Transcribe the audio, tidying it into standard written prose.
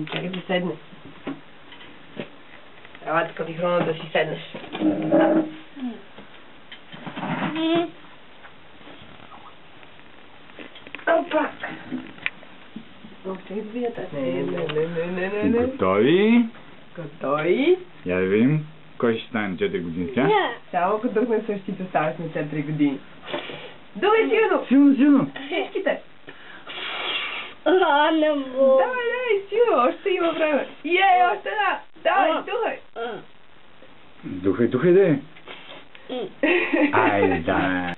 Чакай да седне. Ела така ти храна да си седнеш. Опа! Чакай да видя тази. Не. Готови? Готови? Я да видим кой ще стане на 4 години сега. Само като духме същите ставаш на 4 години. Дувай силно! Силно! Всичките! Не мога. Давай, силно, още има време. Още една! Давай, духай! Духай, да е. Айде, да.